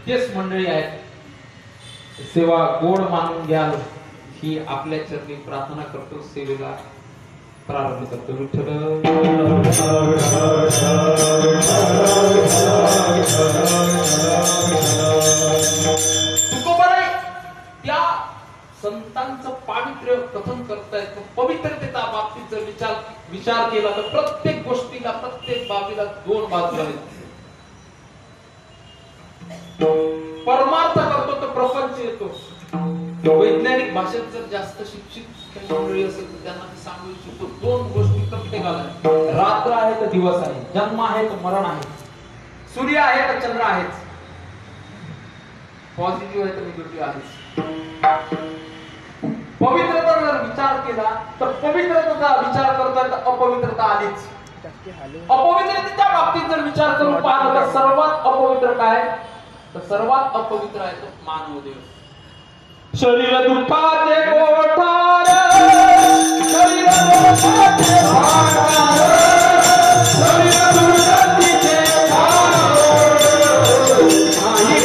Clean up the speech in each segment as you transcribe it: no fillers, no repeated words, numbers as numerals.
तेच मंडळी आहेत. सेवा गोड मानून घ्याल ही आपल्या चरणी प्रार्थना करतो. सेवेला प्रारंभ करतो. विठ्ठल तुकोबाराय त्या संतांचं पावित्र्य कथन करतायत. पवित्रतेच्या बाबतीत जर विचार केला तर प्रत्येक गोष्टीला प्रत्येक बाबीला दोन बाजू आहेत. परमार्थ करतो तर प्रपंच येतो. वैज्ञानिक भाषेत जर जास्त शिक्षित मंडळी असेल तर त्यांना ते सांगू इच्छितो दोन गोष्टी प्रत्येकाला. रात्र आहे तर दिवस आहे, जन्म आहे तर मरण आहे, सूर्य आहे तर चंद्र आहे, पॉझिटिव्ह आहे तर निगेटिव्ह आहे. पवित्रता जर विचार केला तर पवित्रतेचा विचार करता तर अपवित्रता आलीच. अपवित्रतेच्या बाबतीत जर विचार करून पाहिलं तर सर्वात अपवित्र काय तर सर्वात अपवित्र आहे तो मानवदेह. शरीर दुःखाचे कोठार, शरीर दुःखाचे भांडार, शरीर दुर्गतीचे धार, नाही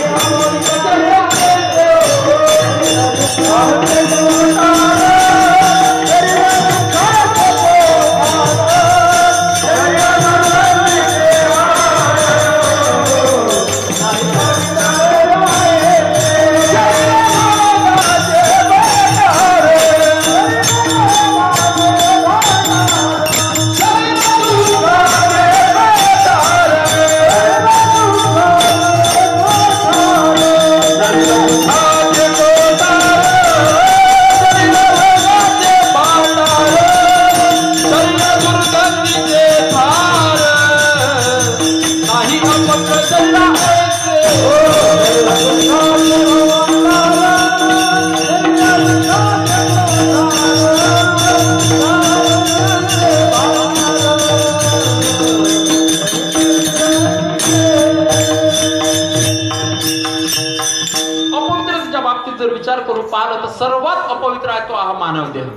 सर्वात अपवित्र आहे तो हा मानव देह.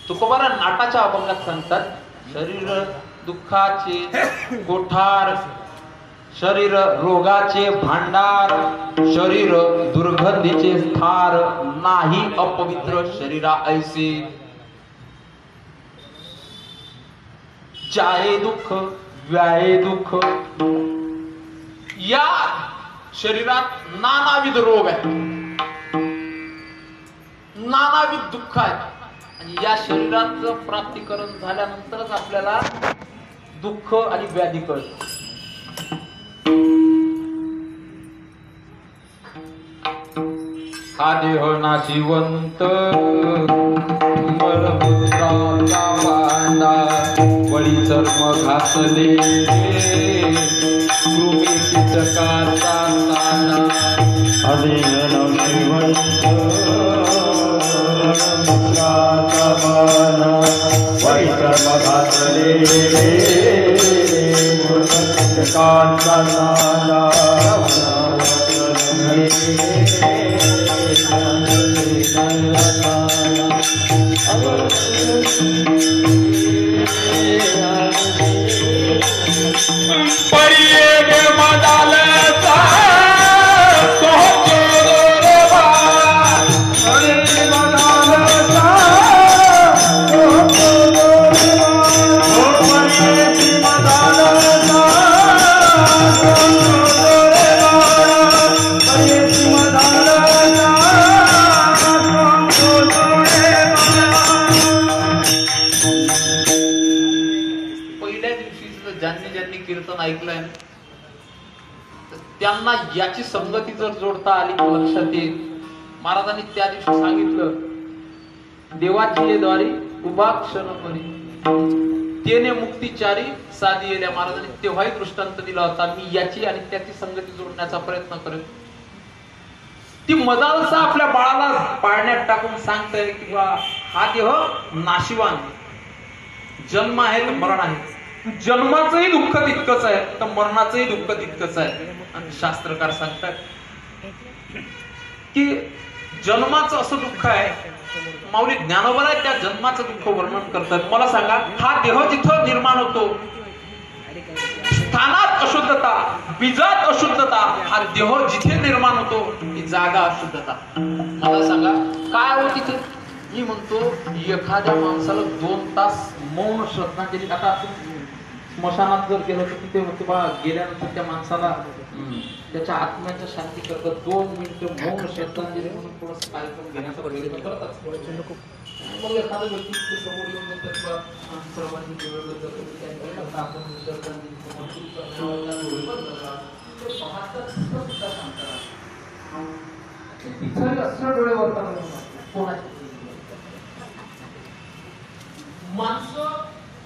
तुकोबारा नाटाच्या अभंगात सांगतात शरीर दुःखाचे कोठार, शरीर रोगाचे भांडार, शरीर दुर्गंधीचे स्थार, नाही अपवित्र शरीरा ऐसे. जाये दुःख व्याये दुःख. या शरीरात नानाविध रोग आहेत, नानाविध दुःख आहेत आणि या शरीराचं प्राप्तीकरण झाल्यानंतरच आपल्याला दुःख आणि व्याधी कळत. हा देह नाशिवंत मलमूत्राचा भांडा, वळी चर्म घासले कृमी कीटकाचा साडा. हा देह नाशिवंत मलमूत्राचा भांडा, वळी चर्म घासले कीटकाचा साडा. ऐकलंय त्यांना याची संगती जर जोडता आली लक्षात येईल. महाराजांनी त्या दिवशी सांगितलं देवाची ये द्वारी उभा क्षण परी तेने मुक्तीचारी साधी येल्या. महाराजांनी तेव्हाही दृष्टांत दिला होता. मी याची आणि त्याची संगती जोडण्याचा प्रयत्न करेन. ती मदालसा आपल्या बाळाला पाळण्यात टाकून सांगताय की हा देह नाशिवान, जन्म आहे तर मरण आहे. जन्माचंही दुःख तितकंच आहे तर मरणाचंही दुःख तितकंच आहे. आणि शास्त्रकार सांगतात की जन्माचं असं दुःख आहे, माऊली ज्ञानोबा आहे त्या जन्माचं दुःख वर्णन करतात. मला सांगा हा देह जिथं निर्माण होतो स्थानात अशुद्धता, बीजात अशुद्धता, हा देह जिथे निर्माण होतो ती जागा अशुद्धता. मला सांगा काय हो तिथे? मी म्हणतो एखाद्या माणसाला 2 तास मौन श्रद्धा केली. आता स्मशानात जर गेलं तर तिथे होते बा, गेल्यानंतर त्या माणसाला त्याच्या आत्म्याच्या शांती करतात 2 मिनिटं मौन श्रद्धांजली म्हणून थोडस कार्यक्रम घेण्याचा प्रयत्न करतात. मग एखादा व्यक्ती समोर येऊन सर्वांनी डोळे वरतात माणसं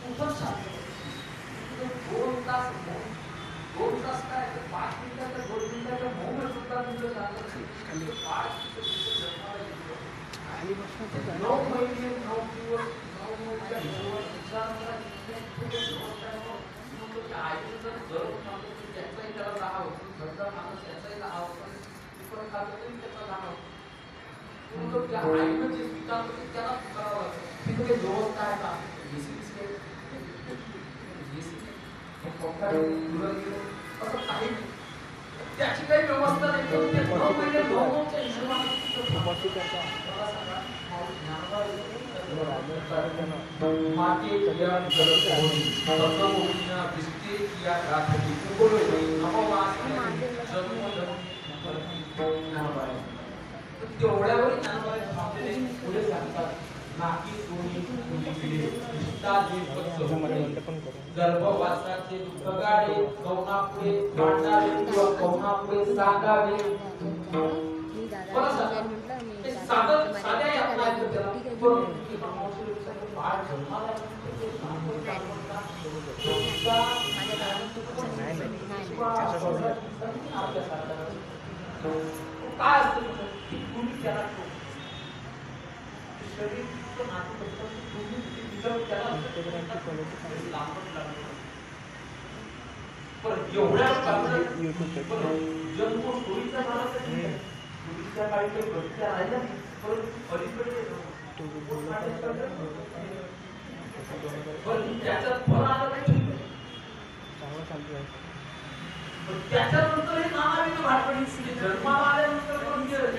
कुठं शांत 2 तास 2 तास काय 5 मिनिटाच्या 2 मिनिटाच्या मौन सुद्धा तुमचं शांत असेल. 5 9 महिने 9 दिवस 9 महिन्याच्या दिवस विचारांचा आईचं जर सांगतो की त्याचाही त्याला राहा होती घरचा माणूस त्याचाही राहा होता पण खातो तरी त्याचा राहा होतो. त्या आईनं जे विचारतो ते त्याला करावं लागतं. तिथे काही व्यवस्था आहे का? असं काही त्याची काही व्यवस्था नाही. तेवढ्यावर पुढे सांगतात नाकी सोनी गर्भवासाचे बगाडे कौनापुढे मांडावे किंवा कौनापुढे सांगावे. साध्या यातना काय असतं तुम्ही त्याला शरीर एवढ्या जन्म सोयीचा झाला पूर्वीच्या काळी काही गोष्टी राहिल्या त्याच्यात फळ आलं नाही. त्याच्यानंतर हे नानाविध भाटपडी जन्माला आल्यानंतर पण गेलं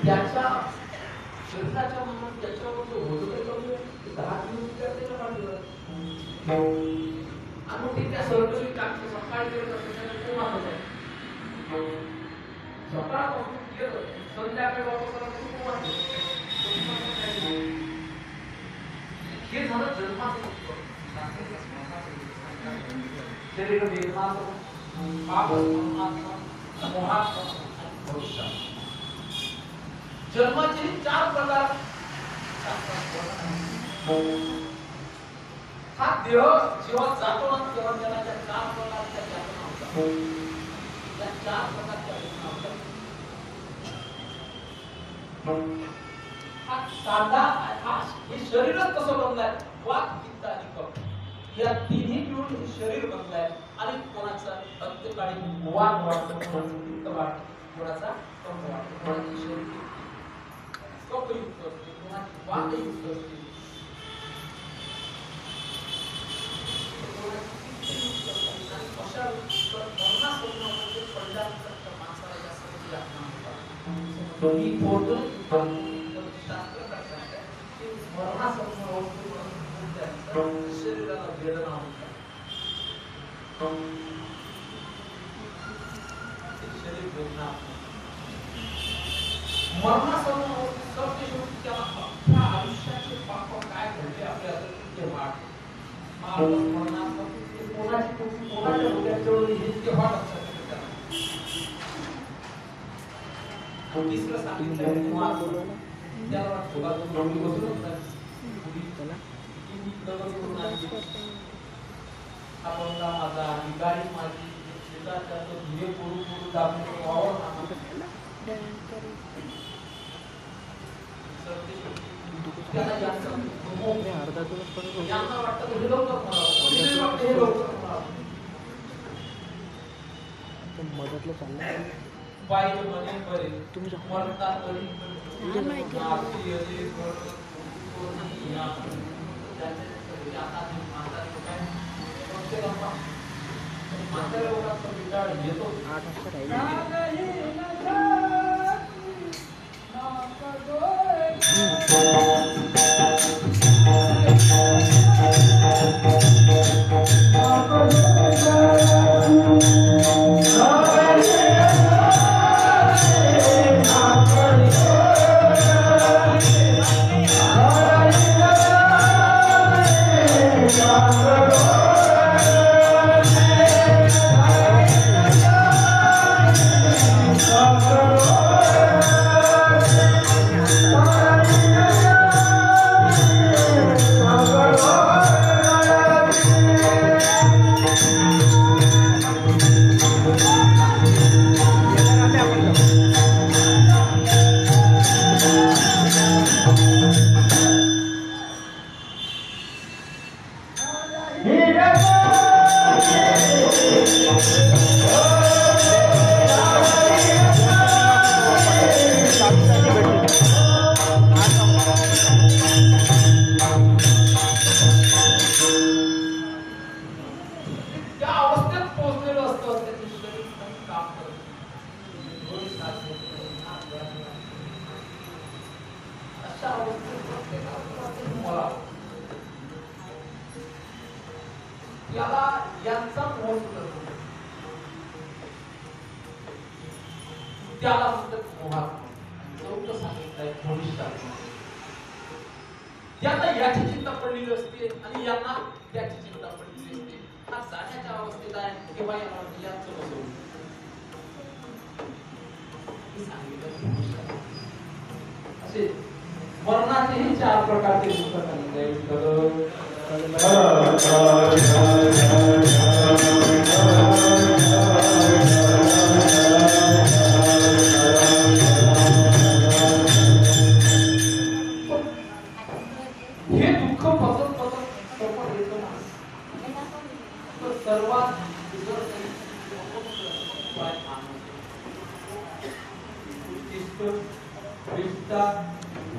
त्याच्या शरीराच्या मनात त्याच्यावर जो होतो ते कमी 10 किलोमीटर त्याला पाठवलं आणि ते त्या सर्वची टाकते सकाळी करत असताना कोण आहे सकाळपासून गेलं संध्याकाळी वापस आला तरी कोण आहे हे झालं जन्माचं शरीर वेदनाचं पाप मोहाचं भविष्याचं. जन्माचे 4 प्रकार. हा देह जेव्हा जातो ना तेव्हा त्याला त्या 4 प्रकारच्या यातना होतात. त्या 4 प्रकारच्या यातना होतात. हा साधा हे शरीरच कसं बनलंय वात पित्त आणि कफ या तिन्ही मिळून हे शरीर बनलंय. आणि कोणाचा अंत्यकाळी वात वाढतो पित्त वाढतो कोणाचा कफ वाढतो कोणाचे शरीर कफयुक्त असते कोणाची वातयुक्त असते अशा मरणासमोर पडल्यानंतर माणसाला या सर्व यातना होतात. दोन्ही पोट शास्त्र करतात की मरणासमोर शरीराला वेदना होतात. शरीर वेदना मरणासमोर सबसे शेवटी त्याला आपल्या आयुष्याचे पाप काय घडले आपल्या ते वाट मरणासमोर कोणाच्या डोक्याच्या हे ते वाट असतात. तिसरं सांगितलं त्याला आपण माझा गाडी माझी मदतला चालला बाईचे मने बरे तुम्ही मरतात तरी याला यांचा मोह सुटत त्याला म्हणतात मोहा चौथ सांगितलंय थोडीशी यांना याची चिंता पडलेली असते आणि यांना त्याची चिंता पडलेली असते. हा जाण्याच्या अवस्थेत आहे किंवा यांचं बसवून असे मरणाचेही 4 प्रकारचे दुःख सांगितले. हे दुःख पसंत येतो ना तर सर्वात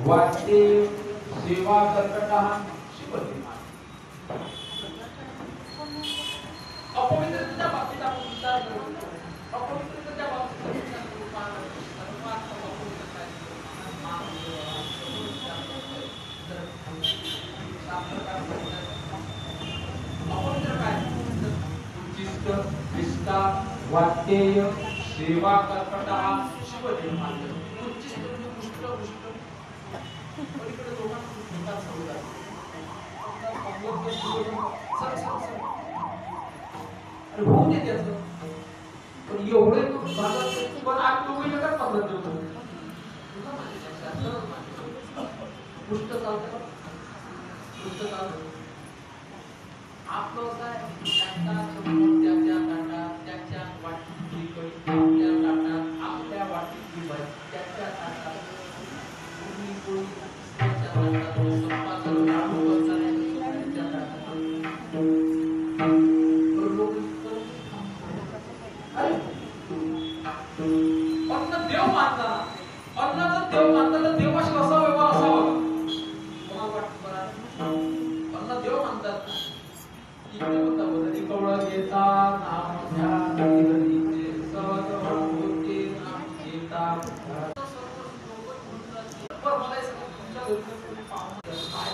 वाटे सेवा कर्कटः शिवलिंगा अपवित्रतेच्या बाबतीत आपण विचार करतो. अपवित्रतेच्या बाबतीत अपवित्र काय उच्चिष्ट विष्टा वाट्येय सेवा कर्कटः शिवलिंगा. उच्चिष्ट पुष्ट पुष्ट पलीकडे दोघांना समुदाय अरे होऊन येते त्याचं पण एवढे पण आज तुम्ही लगेच पकडत देतो पुष्ट चालतं पुष्ट चालतं आपलं असं आहे त्यांच्या समोर त्याच्या ताटात त्याच्या वाटीतली कळी आपल्या ताटात आपल्या वाटीतली बाई त्याच्या ताटात पूर्णी पोळी त्याच्या ताटात संपादन लाडू बसणाऱ्या त्याच्या ताटात अन्न देव मानताना अन्नाचा देव मानताना देवाशी कसा व्यवहार असावा कोणाला वाटतं बरं अन्न देव मानतात इकडे होता बदली कवळ घेता नाम घ्या हरिहरीचे सहज होते नाम घेता पर मला हे सगळं तुमच्या घरी पाहून काय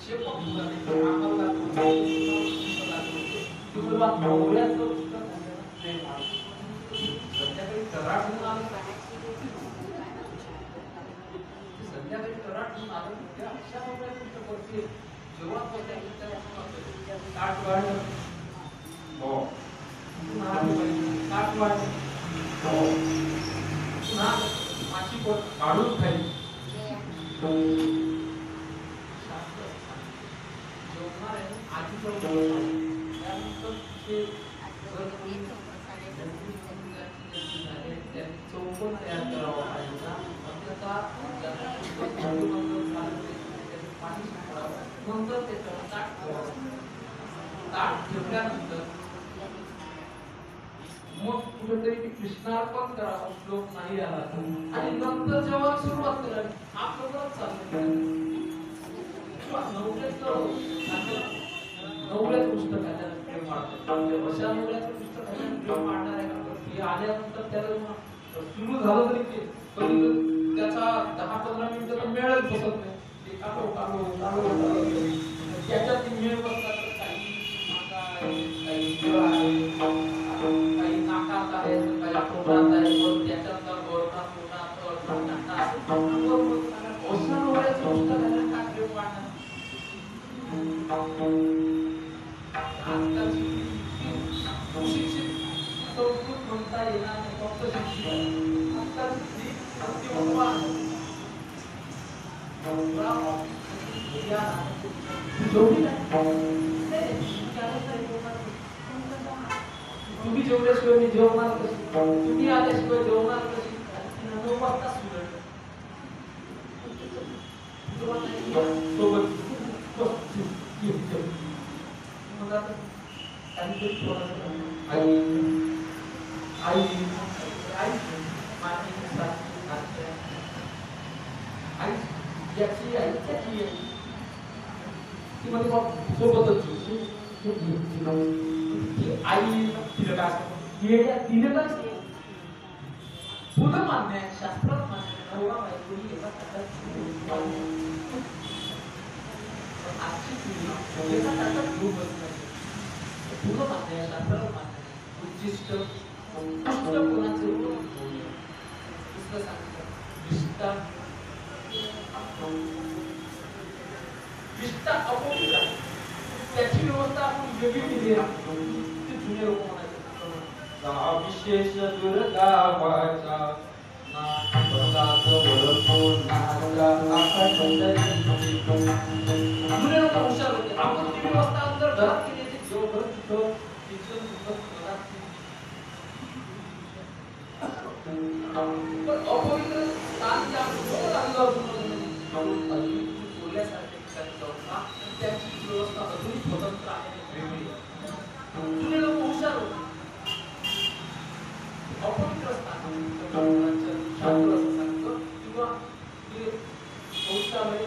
शेपक मुलाने आम्हाला तुला नवऱ्याचं संध्याकाळी कराट म्हणून आलं संध्याकाळी कराट म्हणून आलं त्या अशा नवऱ्याचं करते जेव्हा ताट वाढ हो ताट वाढ हो पुन्हा माशी पोट काढून खाईल जेवणार आहे आधी त्यानंतर ते चौकोन तयार करावा पाहिजे नंतर त्याच्यावर ताट ठेवल्यानंतर मग कुठेतरी कृष्णार्पण करावं श्लोक नाही आला आणि नंतर जेव्हा सुरुवात करावी आपलं परत चाललं नवऱ्याचं पुस्तक आहे त्याला प्रेम वाढतं अशा नवऱ्याचं पुस्तक आहे प्रेम वाढणार आहे का हे आल्यानंतर त्याला सुरू झालं तरी ते कधी त्याचा 10-15 मिनिटं तर मेळच बसत नाही ते काढो त्याच्यात मेळ बसतात काही मागा आहे काही जिवा आहे काही नाकात आहे काही तोंडात आहे त्याच्यात गोरखा तोंडात अशा नवऱ्याचं पुस्तक आहे का प्रेम वाढणार आजकालची सुशिक्षित संस्कृत म्हणता येणार नाही फक्त शिक्षित आजकालची बुद्धिमत्ता तुम्ही जेवल्याशिवाय मी जेवणार कशी तुम्ही आल्याशिवाय जेवणार कशी 9 वाजता सुरळ पुढं मान्य आहे शास्त्रात मान्य नवरा बायकोनी एका ताटात आजची पिढी एका ताटात घेऊन बसणार पुढं मान्य आहे शास्त्रात मान्य उच्चिष्ट कोणाचे पुस्तक सांगितलं विष्टा अपवित्र त्याची व्यवस्था आपण वेगळी केली आहे ते जुने लोक म्हणायचे विशेष दुर्गा वाचा नाथ जुने लोक हुशार होते आपण ती व्यवस्था अंदर घरात केली जेवढं तिथं शिक्षण पण अपवित्र स्थान जे आपण बोलल्यासारखे त्याची व्यवस्था अजून स्वतंत्र आहे वेगळी जुने लोक हुशार होते अपवित्र स्थान शास्त्र असं सांगतं किंवा ते शौचालय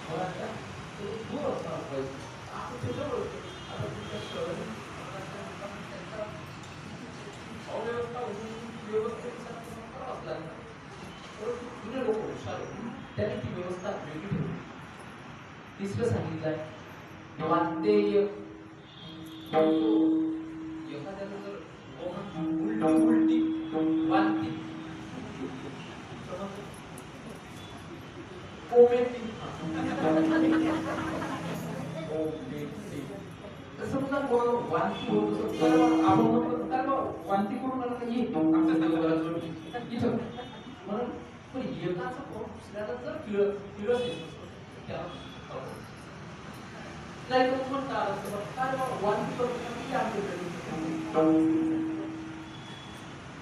घराच्या दूर असणार पाहिजे आपण त्याच्यावर आता तुमच्या शहरी अव्यवस्था व्यवस्थेसाठी करावंच लागणार परंतु जुने लोक हुशार होते त्यांनी ती व्यवस्था वेगळी ठेवली तिसरं सांगितलंय वाद्येय एखाद्याला जर उलटी वांती समजा कोणाला वांती होत असेल आपण म्हणतो वांती करून आला ये आमच्या देवाला जोडी इथं म्हणून पण एकाचा पोट दुसऱ्याला जर किळस येत त्याला नाही तर म्हणता काय वांती करून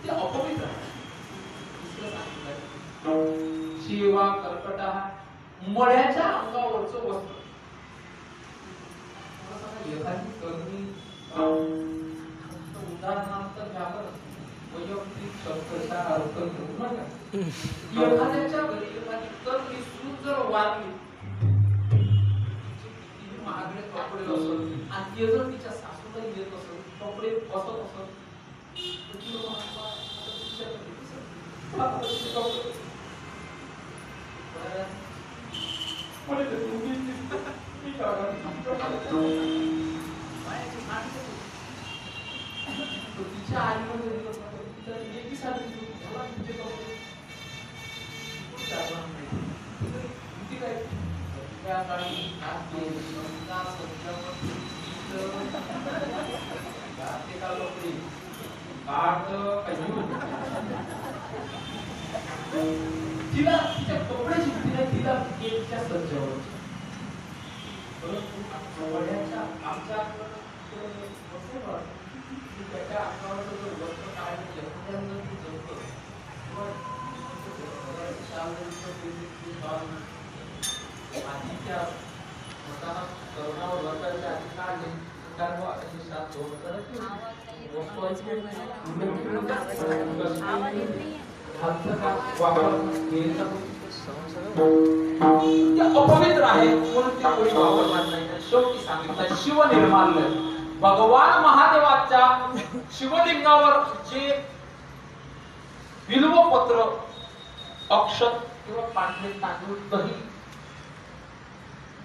ते अपवित्र शिवा कर्कटा मळ्याच्या अंगावरचं वस्त्र एखादी कर्मी उदाहरणार्थ वैयक्तिक शब्दचा अर्थ घेऊन नका एखाद्याच्या घरी एखादी कर्मी सून जर वारली महागडे कपडे असत आणि ते जर तिच्या सासूला येत असत कपडे बसत असत तिच्या आईमध्ये तिला तिच्या कपड्याची तिला तिला केकच्या सज्जावर परंतु वड्याच्या आमच्या त्याच्या अंगावर जो वर्ष काढलेलं त्याच्यावर ती जमतं आधीच्या स्वतः तरुणावर वर्षाच्या आधी काढले कारण अशी सात अपवित्र आहे म्हणून ते कोणी वापरणार नाही. शेवटी सांगितलं शिवनिर्माल्य भगवान महादेवाच्या शिवलिंगावर जे बिल्वपत्र अक्षत किंवा पांढरे तांदूळ दही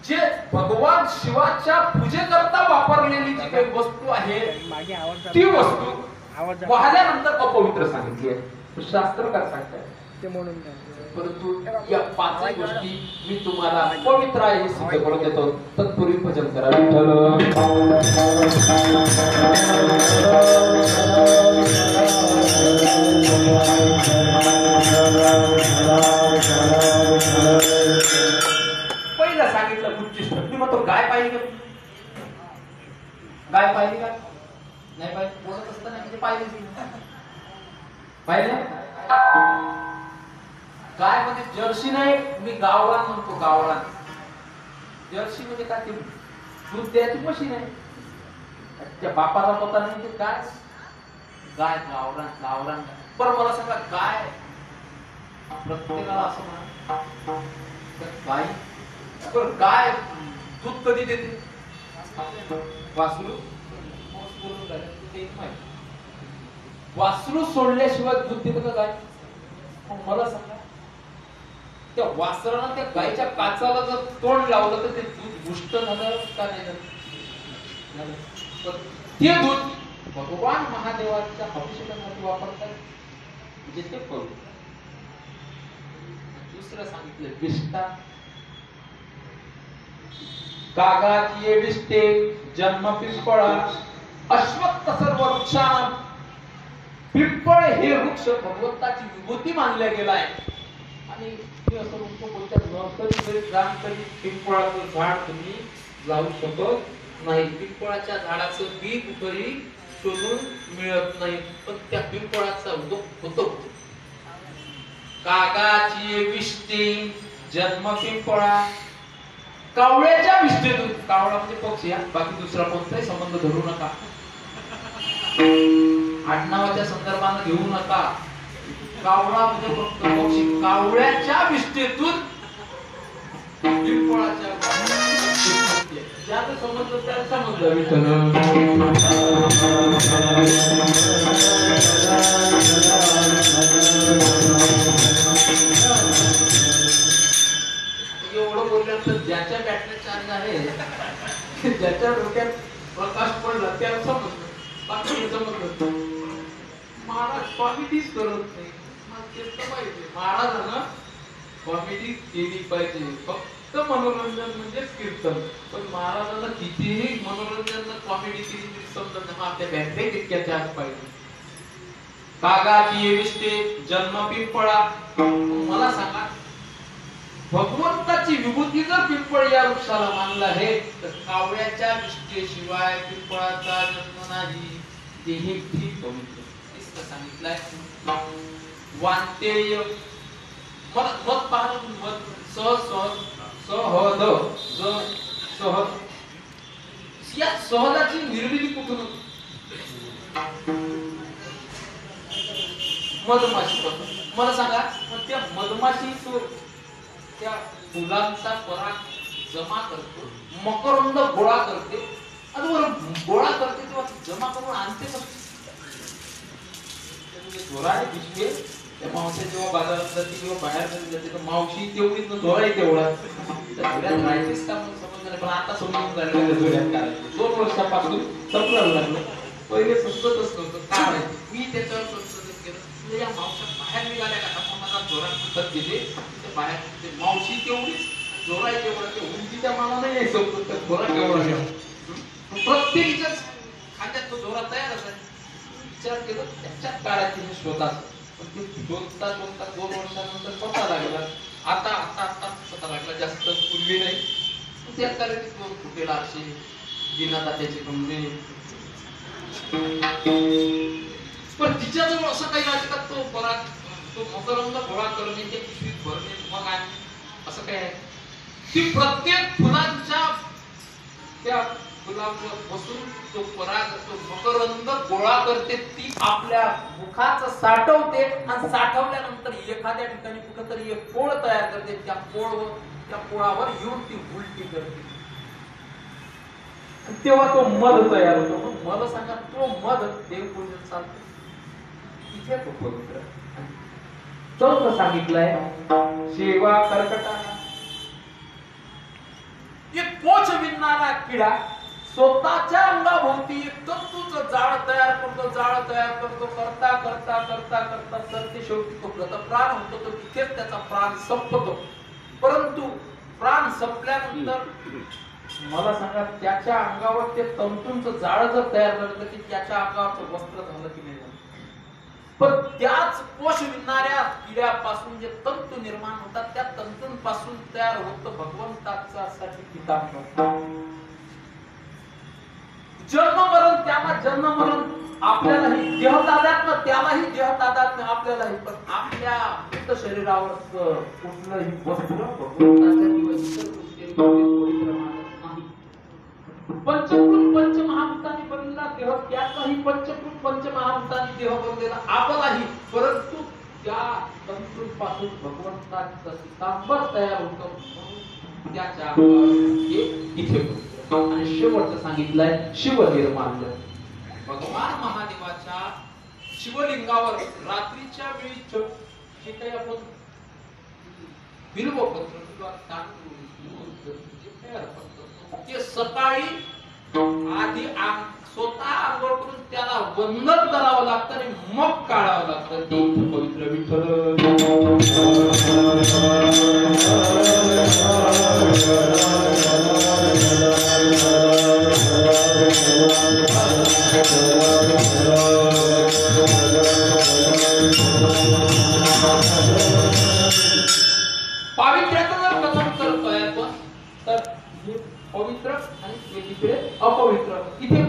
जे भगवान शिवाच्या पूजेकरता वापरलेली जी काही वस्तू आहे ती वस्तू वाहल्यानंतर अपवित्र सांगितली आहे. शास्त्रकार सांगतात ते म्हणून परंतु या पाच गोष्टी मी तुम्हाला पवित्र आहे हे सिद्ध करून देतो. तत्पूर्वी भजन करा पहिलं सांगितलं उच्चिष्ट मग तो गाय पाहिली का? गाय पाहिली का? नाही पाहिजे बोलत असताना म्हणजे पाहिली पाहिलं गाय मध्ये जर्सी नाही मी गावरान म्हणतो. गावरान जर्सी म्हणजे काय ते दूध द्यायची मशीन आहे. त्या बापाचा पता नाही ते काय गाय गावरान गावरान. पण मला सांगा गाय प्रत्येकाला असं म्हणा गाय पण गाय दूध कधी देते? वासरू वासरू सोडल्याशिवाय दूध देते का गाय? मला सांगा त्या वासरानं त्या गायच्या काचाला जर तोंड लावलं तर ते दूध पुष्ट झालं का नाही झालं? ते दूध भगवान महादेवाच्या अभिषेकासाठी वापरतात म्हणजे ते करू. दुसरं सांगितलं विष्ठा कागाची विष्टे जन्म पिंपळा अश्वत्थ सर्व वृक्षां पिंपळ हे वृक्ष भगवंताची विभूती मानल्या गेला आहे. आणि मी असं म्हणतो कोणत्या नर्सरी तरी पिंपळाचं झाड तुम्ही लावू शकत नाही. पिंपळाच्या झाडाचं बी कुठेही शोधून मिळत नाही पण त्या पिंपळाचा उगम होतो. कागाची विष्टे जन्म पिंपळा कावळ्याच्या विष्ठेतून कावळा म्हणजे पक्षी बाकी दुसरा कोणताही संबंध धरू नका. आडनावाच्या संदर्भाने घेऊ नका. कावळा म्हणजे फक्त पक्षी. कावळ्याच्या विष्ठेतून पिंपळाच्या ज्याचा संबंध त्याचा संबंध एवढं बोलल्यानंतर ज्याच्या बॅटरी चार्ज आहे ज्याच्या डोक्यात प्रकाश पडला त्याला समजलं बाकी समजलं. महाराज कॉमेडीच करत नाही. महाराजांना कॉमेडी केली पाहिजे. फक्त मनोरंजन म्हणजेच कीर्तन. पण महाराजांना कितीही मनोरंजन कॉमेडी केली तरी समजत नाही. आपल्या बॅटरी तितक्या चार्ज पाहिजे. कागाची विष्टे जन्म पिंपळा. मला सांगा भगवंताची विभूती जर पिंपळ या वृक्षाला मानला आहे तर कावळ्याच्या विष्ठेशिवाय पिंपळाचा जन्म नाही. तेही ठीक पवित्र सांगितलंय. वांतेय मत पाहून मत सहज सहद सहद या सहदाची निर्मिती कुठून होती? मधमाशी पासून. मला सांगा त्या मधमाशी त्या फुलांचा पराग जमा करतो मकरंद गोळा करते आणि गोळा करते तेव्हा जमा करून आणते जोराने दिसते. त्या मावशी जेव्हा बाजारात जाते किंवा बाहेर जाते तर मावशी तेवढीच न जोराही तेवढा राहायचीच का म्हणून समजलं नाही. पण आता समजून झालेलं जोऱ्यात करायचं. 2 वर्षापासून समजायला लागलं. पहिले समजतच नव्हतं काय माहिती. मी त्याच्यावर संशोधन केलं. या मावशा बाहेर निघाल्या का मला जोरात पद्धत गेले ते बाहेर ते मावशी तेवढीच जोरा तेवढा ते उंचीच्या मानाने नाही समजत तर जोरा केवढा प्रत्येकीच्याच खात्यात तो जोरा तयार असायचा. विचार केला त्याच्यात काढायची मी शोधाच. पण ते शोधता 2 वर्षानंतर पता लागला. आता पता लागला. जास्त पूर्वी नाही. शेतकऱ्याची फुटेल अशी बिना त्याची गंभीर पण तिच्याजवळ असं काही राहते का तो पराग तो मकरंद गोळा करणे ते पिशवीत भरणे मग आहे असं काय आहे ती प्रत्येक फुलांच्या त्या फुलावर बसून तो पराग तो मकरंद गोळा करते ती आपल्या मुखात साठवते आणि साठवल्यानंतर एखाद्या ठिकाणी कुठेतरी एक पोळ तयार करते त्या पोळावर येऊन ती उलटी करते तेव्हा तो मध तयार होतो मग मला सांगा तो मध देवपूजन चालतो इथे तो पवित्र चौथ सांगितलंय शेवा कर्कटाला एक पोच विणणारा किडा स्वतःच्या अंगाभोवती एक तंतूचं जाळ तयार करतो करता तर ते शेवटी तो गतप्राण होतो तो तिथेच त्याचा प्राण संपतो परंतु प्राण संपल्यानंतर मला सांगा त्याच्या अंगावर ते तंतूंचं जाळ जर तयार झालं तर त्याच्या अंगावरचं वस्त्र झालं की नाही पण त्याच कोश विणणाऱ्या किड्यापासून जे तंतू निर्माण होतात त्या तंतूंपासून तयार होतं भगवंताचा साठी पितांबर जन्म मरण आपल्यालाही देहतादात्म्य त्यालाही देहतादात्म्य आपल्यालाही पण आपल्या मृत शरीरावर कुठलंही वस्त्र भगवंताच्या पंचकृत पंचमहाभूतांनी बनलेला देह त्याचाही पंचकृत पंचमहाभूतांनी देह बनलेला आपलाही परंतु त्या तंतूंपासून भगवंताचं पितांबर तयार होतं त्याच्या इथे आणि शेवटचं सांगितलंय शिवनिर्माल्य भगवान महादेवाच्या शिवलिंगावर रात्रीच्या वेळी जे काही आपण बिल्वपत्र किंवा तांदूळ जे काही अर्पण करतो ते सकाळी आधी स्वतः आंघोळ करून त्याला वंदन करावं लागतं आणि मग काढावं लागतं ते पवित्र विठ्ठल पावित्र्याचं जर कथन करतोय आपण तर पवित्र आणि एकीकडे अपवित्र इथे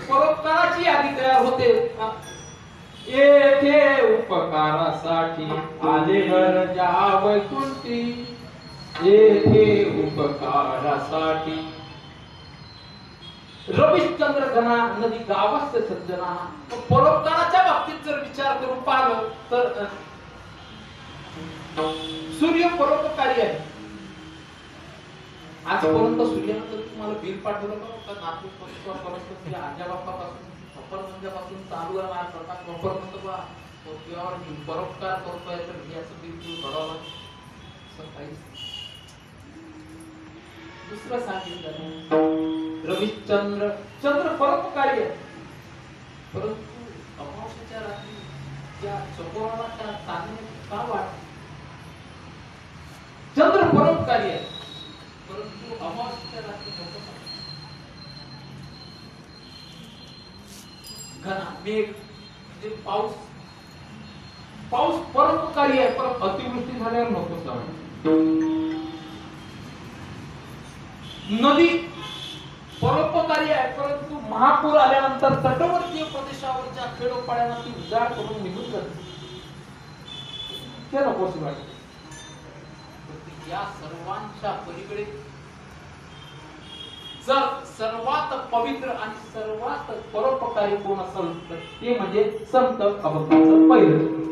परोपकाराची यादी तयार होते येथे उपकारासाठी आले गरजा वैकुंठी येथे उपकारासाठी रविश्चंद्र घना नदी गावस्य सज्जना परोपकाराच्या बाबतीत जर विचार करून पाहिलं तर सूर्य परोपकारी आहे आजपर्यंत सूर्यानं जर तुम्हाला बिल पाठवलं का नागपूर आज्या बाप्पापासून सफरगंजापासून चालू आहे माझा प्रकाश वापरतो बा परोपकार करतोय तर याचं बिल तू भरावं दुसरं सांगितलं रविचंद्र चंद्र परोपकारी आहे परंतु अमावस्येच्या रात्री त्या चकोराच्या चांदणे का वाटत चंद्र परोपकारी आहे परंतु अमावस्येच्या रात्री घना मेघ म्हणजे पाऊस परोपकारी आहे पण अतिवृष्टी झाल्यावर नको जावं नदी परोपकारी आहे परंतु महापूर आल्यानंतर तटवर्तीय प्रदेशावरच्या खेडोपाड्यांना ती उजाड करून निघून जाते ते नकोशी वाटते या सर्वांच्या पलीकडे जर सर्वात पवित्र आणि सर्वात परोपकारी कोण असेल तर ते म्हणजे संत अभंगाचं पहिलं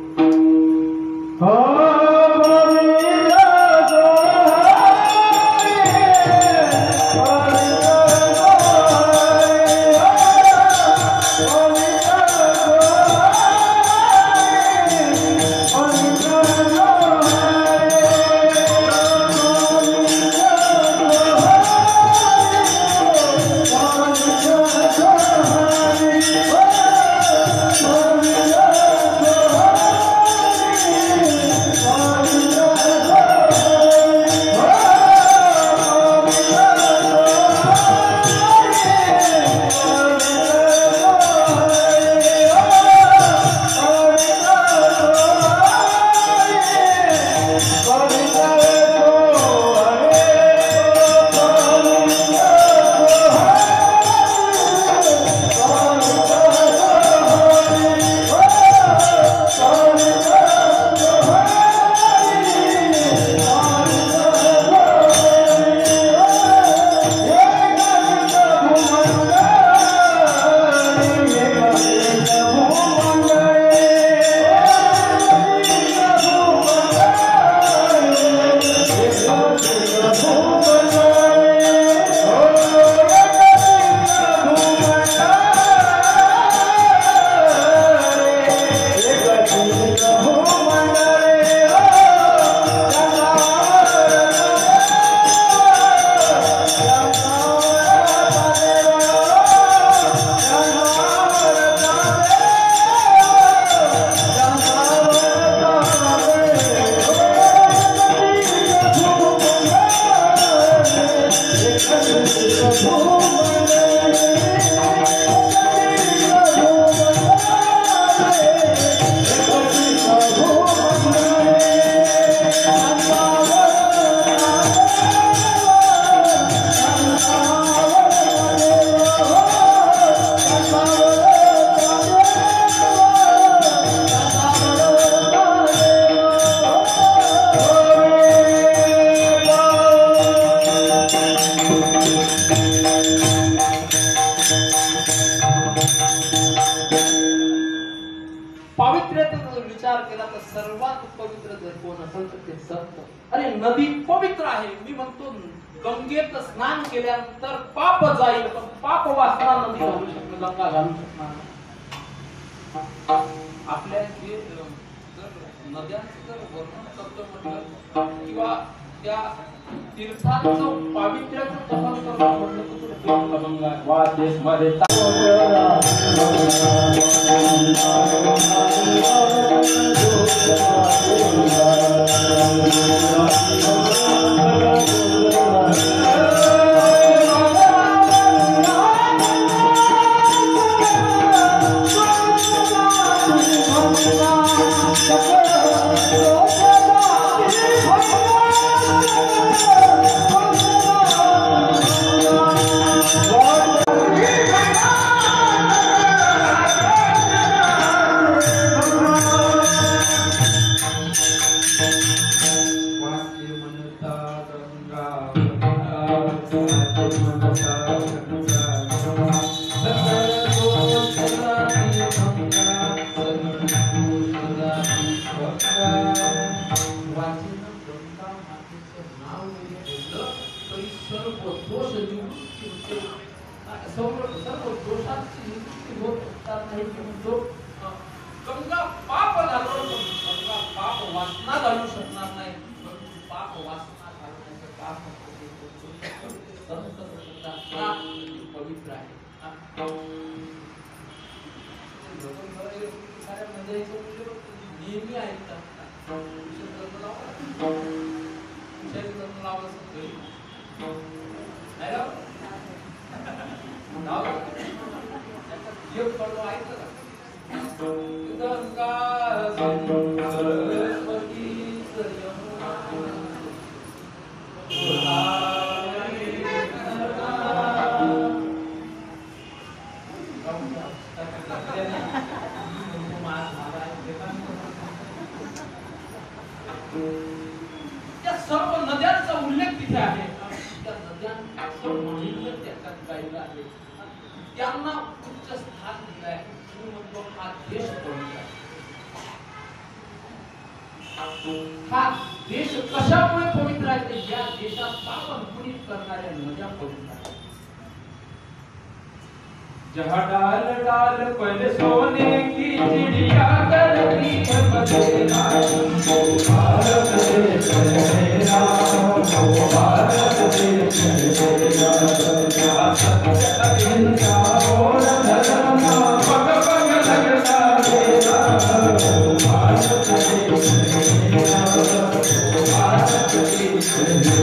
पावित्र्याचा जर विचार केला तर सर्वात पवित्र जर कोण असेल तर ते संत. अरे नदी पवित्र आहे, मी म्हणतो गंगेत स्नान केल्यानंतर पाप जाईल पण पाप वासना नदी घालू शकते, गंगा घालू शकणार नाही. आपल्या जे जर नद्यांचं जर वर्णन करतो म्हटलं किंवा त्या तीर्थांचं पावित्र्याचं कथन करतो म्हटलं तर गंगा वा देश मध्ये गंगा पाप घालवतो, गंगा पाप वासना घालू शकणार नाही, पाप वासना घालण्याचं काम पवित्र आहे. नेहमी ऐकतात त्या सर्व नद्यांचा उल्लेख तिथे आहे. त्या नद्यांचं महिम्य त्याच्यात गायलं आहे. त्यांना उच्च स्थान दिलं आहे. मी म्हणतो हा देश पवित्र आहे. हा देश कशामुळे पवित्र आहे तर या देशात पाप अंकुरित करणाऱ्या नद्या पवित्र आहेत. जहाँ डाल डाल पर सोने की चिड़िया करती है बसेरा, भारत देश मेरा, भारत देश मेरा, सत्य अहिंसा और धर्म पग पग लगता मेरा, भारत देश मेरा, भारत देश मेरा.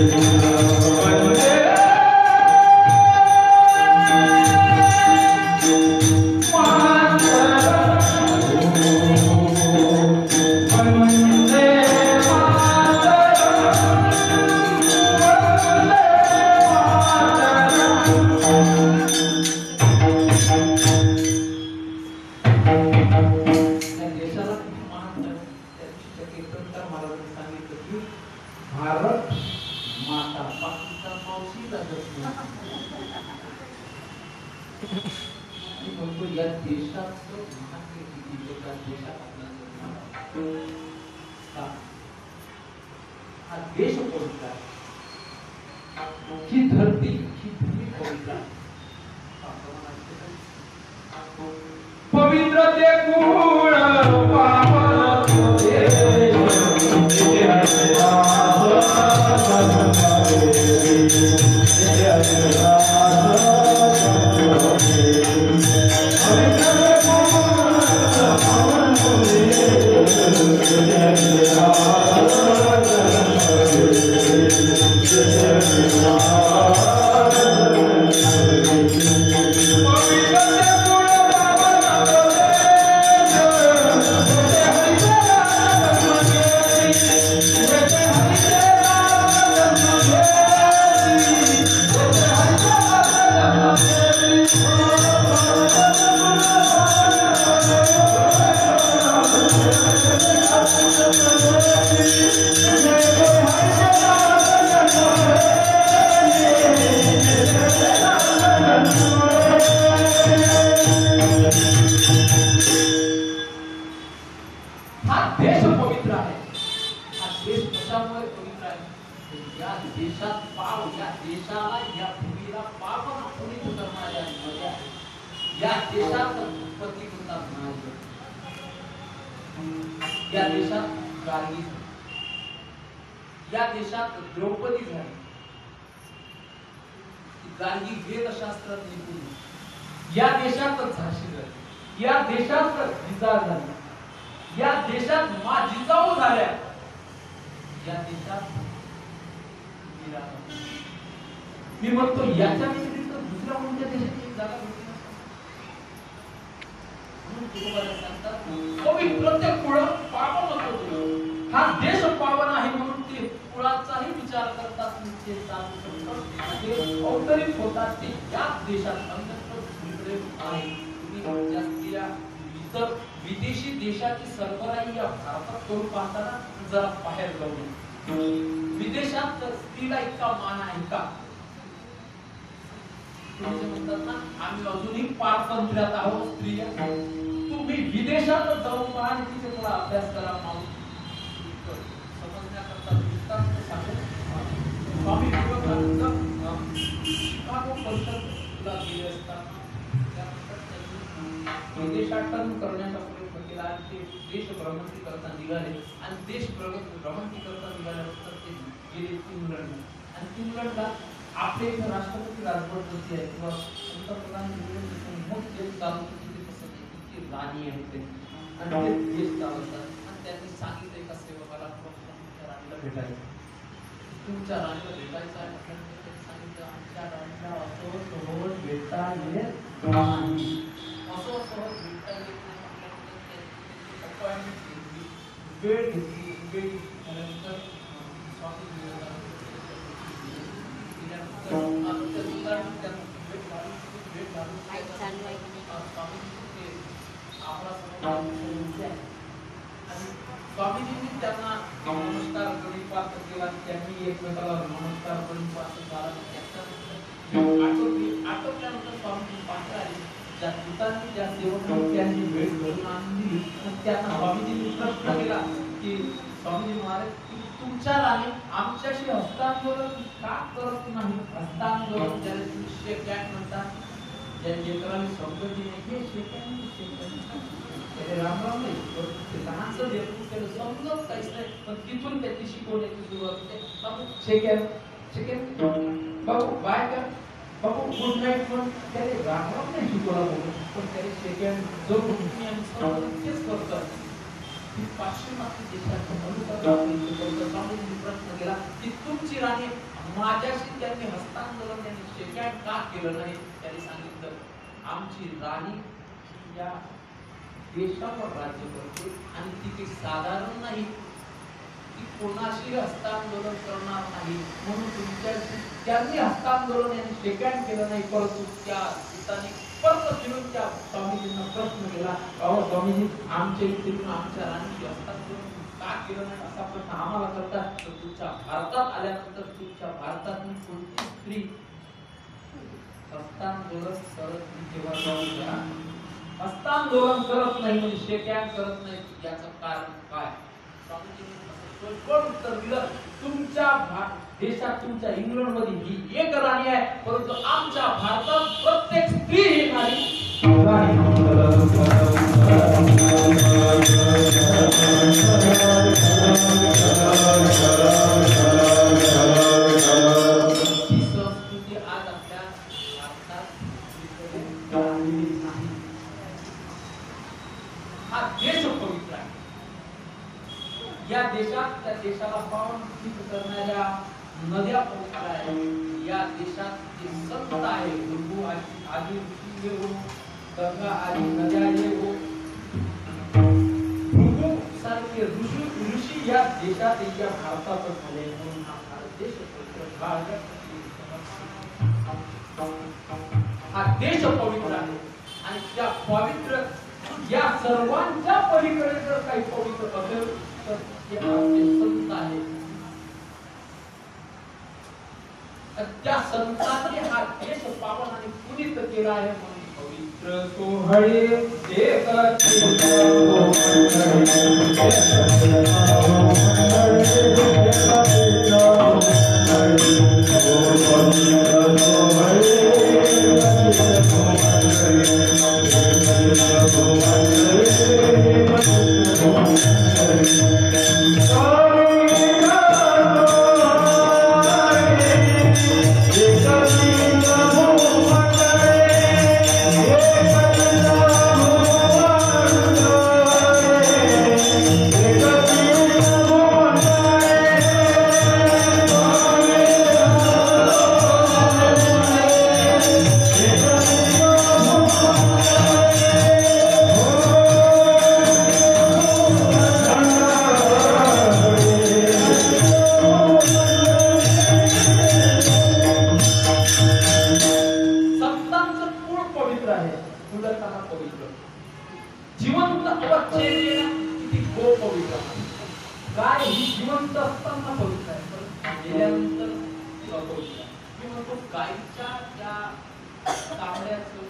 देश पवित्र आहे. ही धरती ही भूमी पवित्र आहे. पवित्र ते कुळ पावन तुझे, Thank you. हा देश पवित्र आहे. हा देश कशामुळे पवित्र आहे? या देशात पाव, या देशाला, या भूमीला पावन पुनीत करणाऱ्या नद्या, या देशात उत्पत्ती होतात नाही. या देशात गार्गी, या देशात द्रौपदी झाली, गार्गी वेदशास्त्रात निपुण, या देशात झाशी झाली, या देशात जिजा झाली, या देशात मा जिजाऊ झाल्या, या देशात मी म्हणतो याच्या व्यतिरिक्त दुसऱ्या कोणत्या देशात एक जागा होती पवित्र कुळ पावन होतो. हा देश पावन आहे म्हणून ते कुळाचाही विचार करतात, ते अवतरित होतात ते याच देशात अन्यत्र आहे. तुम्ही या स्त्रिया इतर विदेशी देशाची सरबराही या भारतात करून पाहताना जरा बाहेर जाऊ. विदेशात स्त्रीला इतका मान आहे का? तुम्ही म्हणतात ना आम्ही अजूनही पारतंत्र्यात आहोत स्त्रिया. तुम्ही विदेशात जाऊन पहा आणि तिथे थोडा अभ्यास करा. समजण्याकरता दृष्टांत सांगू. स्वामी विवेकानंद शिकागो परिषदेला गेले असताना त्यानंतर त्यांनी विदेशाटन करण्याचा प्रयत्न केला आणि ते देश भ्रमंती करता निघाले आणि देश भ्रमंती करता निघाल्यानंतर ते गेले इंग्लंड आणि इंग्लंडला आपले राष्ट्रपती राजवट आहे किंवा पंतप्रधान मग जे चालू तिथे कसं नाही राणी आहे ते आणि ते देश चालवतात आणि त्यांनी सांगितलं एका सेवकाला तुमच्या राणीला भेटायचं, तुमच्या राणीला भेटायचं आहे. त्यांनी सांगितलं आमच्या राणीला असं सहज भेटता येत नाही, असं सहज भेटता येत नाही. अपॉइंटमेंट घेतली, वेळ घेतली, वेळ झाल्यानंतर स्वामी विवेकानंद स्वामीजींनी त्यांना नमस्कार परिपात केला. त्यांनी एकमेकाला नमस्कार परिपात केला. आटोपल्यानंतर स्वामीजी पात्र आले. ज्या दूतांनी ज्या सेवकांनी त्यांनी भेट घडून आणली त्यांना स्वामीजींनी प्रश्न केला की स्वामीजी महाराज तुमच्या राणी आमच्याशी हस्तांदोलन का करत नाही? हस्तांदोलन ज्याला तुम्ही शेक हँड म्हणतात, ज्या लेकरांनी संगती नाही हे शेक हँड त्याला राम राम नाही ते लहानसं लेकरू त्याला समजत काहीच नाही, पण तिथून त्याची शिकवण्याची सुरुवात होते. बाबू शेक हँड, शेक हँड, बाबू बाय कर, बाबू गुड नाईट पण त्याला राम राम नाही शिकवला पण त्याला शेक हँड जो तुम्ही आम्ही समजून तेच करतात. पाश्चिमात्य देशात प्रश्न केला की तुमची राणी माझ्याशी त्यांनी हस्तांदोलन त्यांनी शेकहँड का केलं नाही? त्यांनी सांगितलं आमची राणी या देशावर राज्य करते आणि ती काही साधारण नाही, ती कोणाशी हस्तांदोलन करणार नाही म्हणून तुमच्याशी त्यांनी हस्तांदोलन यांनी शेकहँड केलं नाही. परंतु त्या दूतांनी परत फिरून त्या स्वामीजींना प्रश्न केला, अहो स्वामीजी आमच्या इथे आमच्या राणीशी हस्तांदोलन का केलं नाही असा प्रश्न आम्हाला करतात. तर तुमच्या भारतात आल्यानंतर तुमच्या भारतात कोणती स्त्री हस्तांदोलन करत नाही तेव्हा जाऊन हस्तांदोलन करत नाही म्हणजे शेकहँड करत नाही याचं कारण काय? स्वामीजींनी उत्तर दिलं तुमच्या देशात तुमच्या इंग्लंड मध्ये ही एक राणी आहे परंतु आमच्या भारतात प्रत्येक स्त्री ही राणी संस्कृती आज आपल्या भारतात हा देश पवित्र आहे. या देशात त्या देशाला पावन करणाऱ्या नद्या पवित्र आहेत. या देशात जे संत आहे गंगू आदि ऋषी हो, गंगा आदि नद्या हो, भृगु सारखे ऋषी या देशात या भारतात झाले म्हणून हा भारत देश पवित्र हा देश पवित्र आहे. आणि त्या पवित्र या सर्वांच्या पलीकडे जर काही पवित्र असेल तर ते आपले संत आहेत. त्या संतांनी हा देश पावन आणि पुनीत केला आहे म्हणून पवित्र सोहळे जिवंत अवच्छेद किती गो पवित्र काय ही जिवंत असताना पवित्र आहे पण गेल्यानंतर अपवित्र आहे. मी म्हणतो गायीच्या त्या तांबड्याचं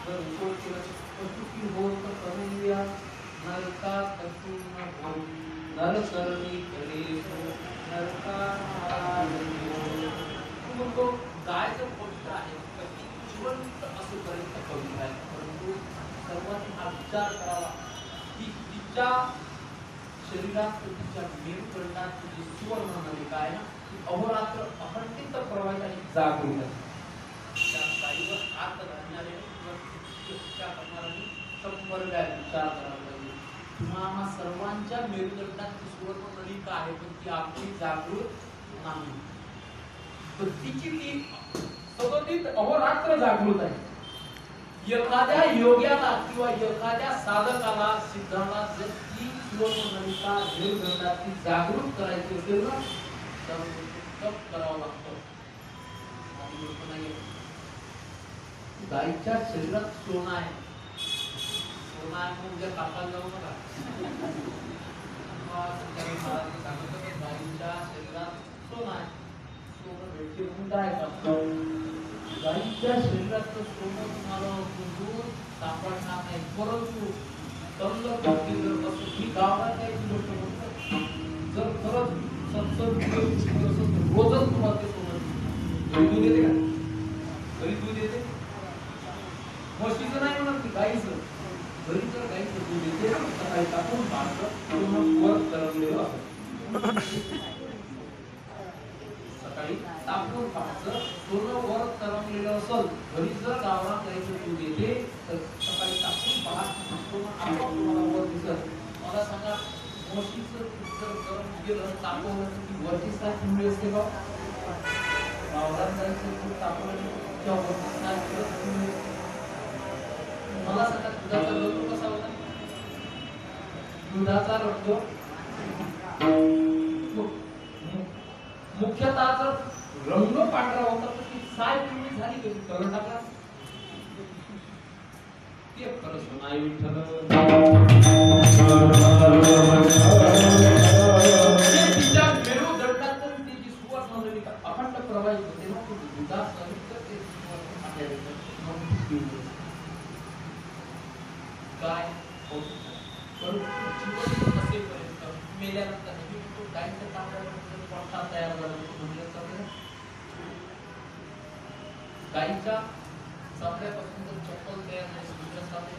जर उकळ केलं कटुकी होत करूया नरका कटून हो नरकरणी करेसो नरका म्हणतो गाय जर पवित्र आहे तर ती जिवंत असेपर्यंत पवित्र आहे परंतु सर्वांनी हा विचार करावा की तिच्या शरीरात तिच्या मेरुदंडात जी सुवर्ण नलिका आहे ना ती अहोरात्र अखंडित प्रवाहित आणि जागृत आहे. त्या गायीवर हात घालणारे किंवा उपचार करणाऱ्यांनी 100 वेळा विचार करावा लागेल. तुम्हा सर्वांच्या मेरुदंडात जी सुवर्ण नलिका आहे पण ती आपली जागृत नाही. तर तिची ती सतत अहोरात्र जागृत आहे. एखाद्या योग्याला किंवा एखाद्या साधकाला सिद्धाला जर ती नलिका मेरुदंडाची जागृत करायची असेल ना तर तप करावं लागतं. गायीच्या शरीरात सोना आहे. सोना आहे म्हणजे कापायला जाऊ नका. गायीच्या शरीरात सोना आहे. सोनं भेटते म्हणून काय करतो गायीच्या शरीरातलं सोनं तुम्हाला कुठून सापडणार नाही परंतु तल्ल भक्ती जर कसं ही गावाला काही गोष्ट म्हणतो जर खरंच सत्संग रोजच तुम्हाला ते सोनं घरी दूध येते का घरी दूध येते म्हशीचं नाही म्हणत की गाईचं घरी जर गाईचं दूध येते सकाळी टाकून पाहतं सोनं वर तरंगलेलं असतं. सकाळी तापून पाहायचं सोनं वर तरंगलेलं असेल घरी जर गावरान गाईचं दूध येते तर सकाळी तापून पहा सोनं आपोआप तुम्हाला वर दिसत. मला सांगा म्हशीचं दूध जर गरम गेलं तापवलं तर ती वरची साय पिवळी असते का गावरान गाईचं दूध तापवलं किंवा वरची साय पिवळी असते. मला सांगा दुधाचा रंग कसा होता दुधाचा रंग मुख्यतः जर रंग पांढरा होता तर ती साय पिवळी झाली कशी कलर टाकला ते खरं सोनाई विठ्ठल तिच्या मेरुदंडातून ती जी सुवर्ण नलिका अखंड प्रवाहित होते ना ती दुधात नलिका ते काय जीवन असेपर्यंत मेल्यानंतर गायीच्या तांब्यावर कोणता तयार झाला गायीच्या चामड्यापासून जर चप्पल तयार झाली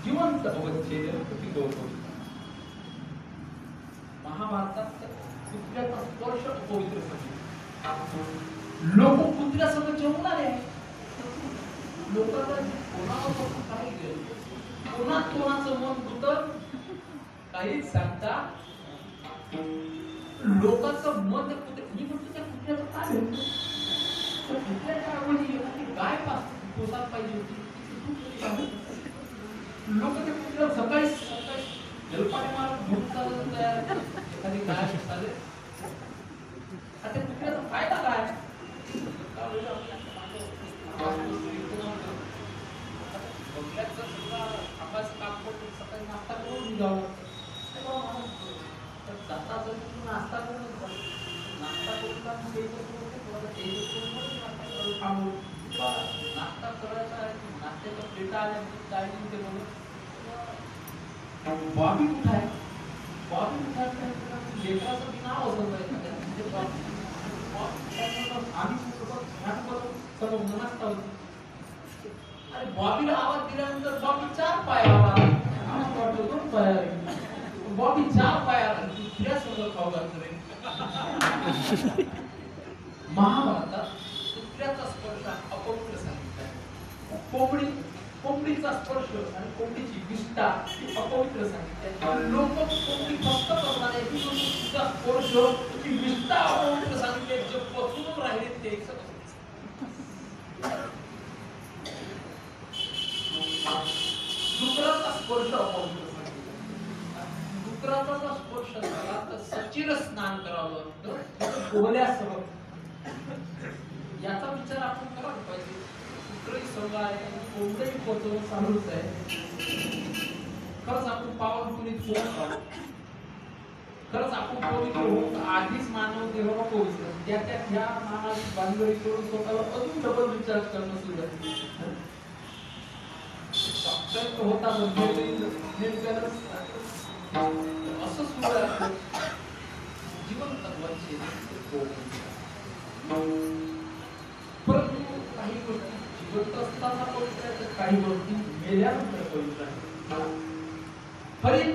जिवंत अवच्छेद किती गौरव. महाभारतात कुत्र्याचा स्पर्श अपवित्र लोक कुत्र्यासोबत जेवणारे लोकांना कोणावर काही गेलं कोणाचं मन दुखत काहीच सांगता लोकांचं मन मी म्हणतो त्या कुत्र्याचं काय कुत्र्याच्या आवडी गाय पोसात पाहिजे होती लोक ते कुत्र्या सकाळी सकाळी जलपाने मारून घेऊन चालत तयार एखादी गाय चालेल. आता कुत्र्याचा फायदा काय सकाळी नाश्ता करून निघावं नाश्ता करून नाश्ता करून नाश्ता करून नाश्ता आहे गाडी ते बोलत बॉबी कुठे आहे बॉबी कुठे आहे लेकराचं नाव असं आम्ही सर्व नमस्कार होती अरे बॉबीला आवाज दिल्यानंतर बॉबी 4 पायावर आला आम्हाला वाटलं 2 पायावर बॉबी 4 पायावर दुसऱ्या सगळं खाऊ घालतो रे महाभारतात कुत्र्याचा स्पर्श अपवित्र सांगितलाय कोंबडीचा स्पर्श आणि कोंबडीची विष्ठा ही अपवित्र सांगितली लोक कोंबडी फक्त करणार आहे तिचा स्पर्श ही विष्ठा अपवित्र सांगितले जे पचून राहिले ते डुकराचा स्पर्श अपवित्र सांगितला डुकराचा जर स्पर्श झाला तर सचिन स्नान करावं लागतं पोहल्यासह याचा विचार आपण करायला पाहिजे कुठलंही संघ आहे कोणतंही पोहोचवणं चालूच आहे खरंच आपण पावन पुनीत पोहोचतो खरंच आपण पवित्र होऊन आधीच मानव देवाला पोहोचतो त्या मानाची बांधगडी करून स्वतःला अजून डबल रिचार्ज करणं सुरू आहे होता असं सुरू आहे जीवन तत्वाची परंतु काही गोष्टी जिवंत असताना पवित्र आहेत काही गोष्टी मेल्यानंतर पवित्र आहेत खरी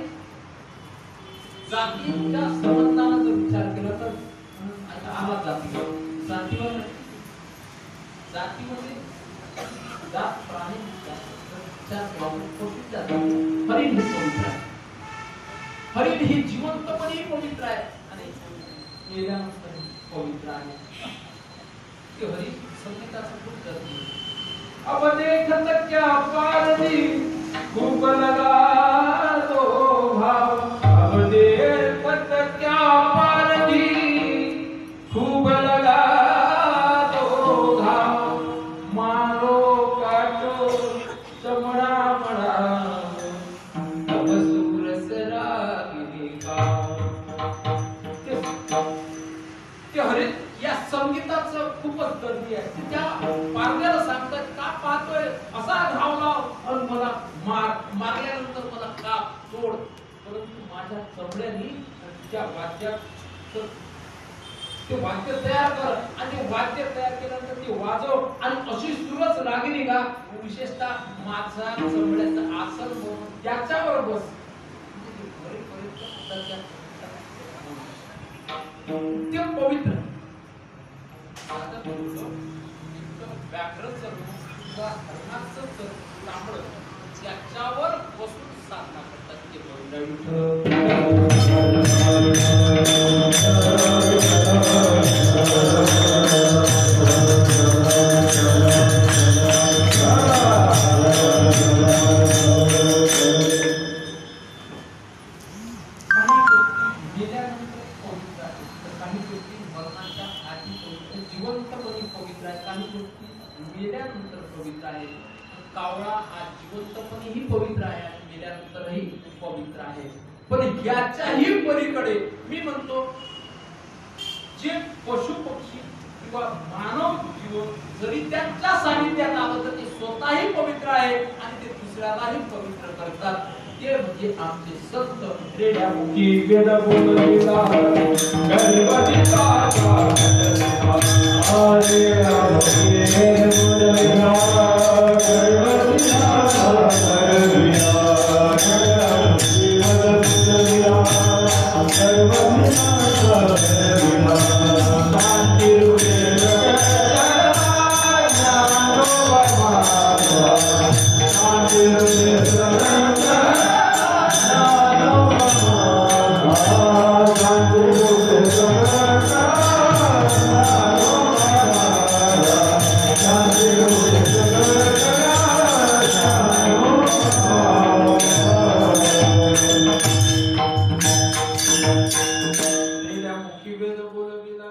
जातीच्या संबंधाला जर विचार केला तर आता आला जातीवर जातीमध्ये जात प्राणी हरिण ही पवित्र आहे हरिण ही जिवंतपणे पवित्र आहे आणि मेल्यानंतर पवित्र आहे हरि संगीताचा खूप गर्व अब देखत क्या पारदी खूप लगा तो भाव अब देखत क्या पारदी खूप लगा तो घाव मारो काटो चमड़ा मड़ा अब सूरस रागिनी गाव ते हरि या संगीताचं खूपच गर्दी आहे त्या पारण्याला सांगतात का पाहतोय असा घाव लाव आणि मला मारल्यानंतर मला का तोड परंतु माझ्या चमड्यानी त्या वाद्यात ते वाद्य तयार कर आणि ते वाद्य तयार केल्यानंतर ते वाजव आणि अशी सुरच रागिनी गा विशेषतः माझा चमड्याचं आसन म्हणून त्याच्यावर बस ते पवित्र व्याघ्रच किंवा हरणाचं तांबड त्याच्यावर बसून साधना करतात ते कावळा हा जिवंतपणेही पवित्र आहे आणि मेल्यानंतरही पवित्र आहे पण याच्याही पलीकडे मी म्हणतो जे पशु पक्षी किंवा मानव जीवन जरी त्यांच्या सानिध्यात आलं तर ते स्वतःही पवित्र आहे आणि ते दुसऱ्यालाही पवित्र करतात ते म्हणजे आमचे संत रेड्यामुखी वेद बोललेला गणपतीचा हरे वेद बोलविला